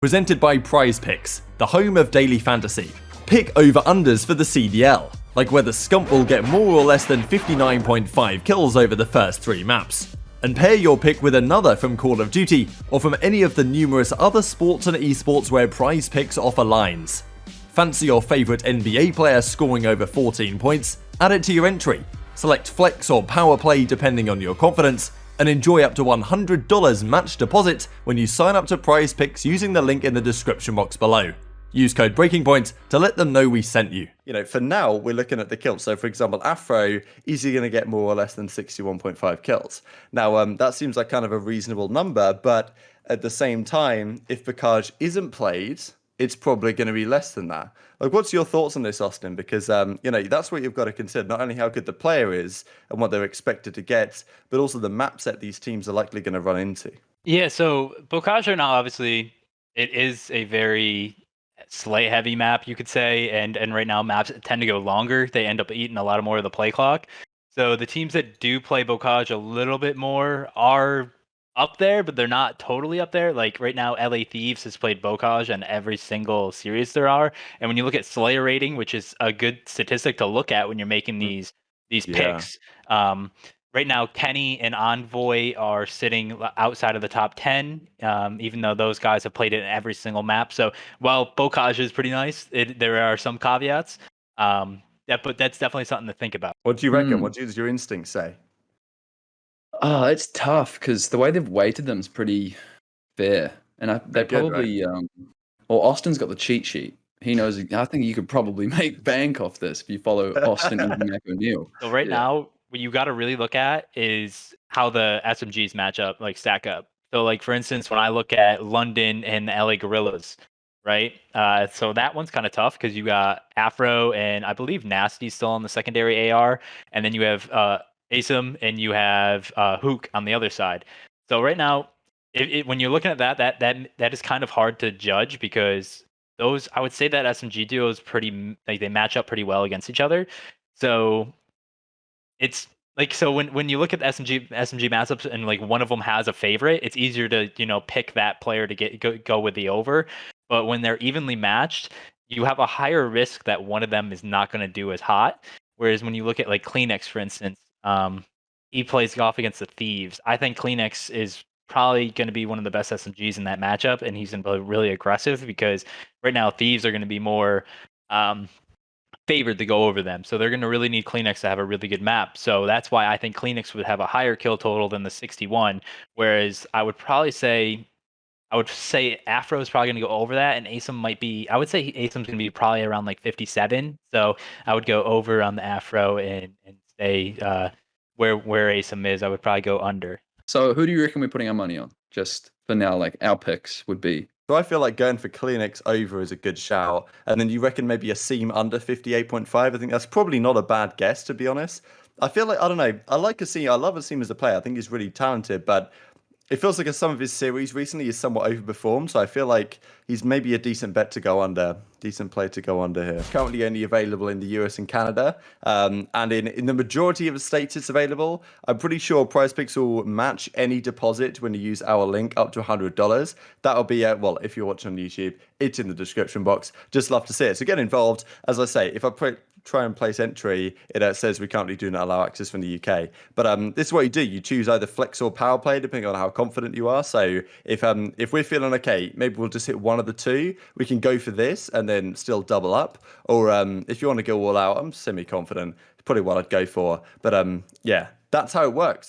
Presented by PrizePicks, the home of daily fantasy. Pick over-unders for the CDL, like whether Scump will get more or less than 59.5 kills over the first 3 maps. And pair your pick with another from Call of Duty, or from any of the numerous other sports and esports where PrizePicks offer lines. Fancy your favourite NBA player scoring over 14 points? Add it to your entry. Select flex or power play depending on your confidence, and enjoy up to $100 match deposit when you sign up to PrizePicks using the link in the description box below. Use code BreakingPoint to let them know we sent you. For now, we're looking at the kills. So, for example, Afro, easily going to get more or less than 61.5 kills. Now, that seems like kind of a reasonable number, but at the same time, if Bocage isn't played, it's probably going to be less than that. Like, what's your thoughts on this, Austin? Because, that's what you've got to consider. Not only how good the player is and what they're expected to get, but also the map set these teams are likely going to run into. Yeah, so Bocage right now, obviously, it is a very slay-heavy map, you could say. And right now, maps tend to go longer. They end up eating a lot more of the play clock. So the teams that do play Bocage a little bit more are up there, but they're not totally up there. Like right now, LA Thieves has played Bocage in every single series there are. And when you look at Slayer rating, which is a good statistic to look at when you're making these picks, right now Kenny and Envoy are sitting outside of the top 10, even though those guys have played it in every single map. So while Bocage is pretty nice, there are some caveats. But that's definitely something to think about. What do you reckon? What does your instinct say? It's tough because the way they've weighted them is pretty fair, and they probably. Right? Austin's got the cheat sheet. He knows. I think you could probably make bank off this if you follow Austin and Mac O'Neill. So now, what you got to really look at is how the SMGs match up, like stack up. So, like for instance, when I look at London and the LA Gorillas, right? So that one's kind of tough because you got Afro and I believe Nasty still on the secondary AR, and then you have Asim and you have Hook on the other side. So right now, when you're looking at that is kind of hard to judge because I would say that SMG duo is pretty, like they match up pretty well against each other. So it's like, so when you look at the SMG matchups and like one of them has a favorite, it's easier to pick that player to go with the over. But when they're evenly matched, you have a higher risk that one of them is not going to do as hot. Whereas when you look at like Kleenex, for instance, he plays golf against the Thieves. I think Kleenex is probably going to be one of the best SMGs in that matchup, and he's going to be really aggressive because right now Thieves are going to be more favored to go over them. So they're going to really need Kleenex to have a really good map. So that's why I think Kleenex would have a higher kill total than the 61, whereas I would say Afro is probably going to go over that, and Asim might be. I would say Asim's going to be probably around like 57. So I would go over on the Afro and stay where Asim is. I would probably go under. So who do you reckon we're putting our money on? Just for now, like our picks would be. So I feel like going for Kleenex over is a good shout, and then you reckon maybe a Asim under 58.5. I think that's probably not a bad guess, to be honest. I feel like, I don't know, I like Asim. I love Asim as a player. I think he's really talented, but it feels like some of his series recently is somewhat overperformed, so I feel like he's maybe a decent bet to go under, decent play to go under here. Currently only available in the US and Canada, and in the majority of the states it's available. I'm pretty sure PrizePicks will match any deposit when you use our link up to $100. That'll be, well, if you're watching on YouTube, it's in the description box. Just love to see it. So get involved. As I say, if I try and place entry, it says we currently do not allow access from the UK. But this is what you do. You choose either flex or power play, depending on how confident you are. So if we're feeling okay, maybe we'll just hit one of the two. We can go for this and then still double up. Or if you want to go all out, I'm semi-confident. It's probably what I'd go for. But yeah, that's how it works.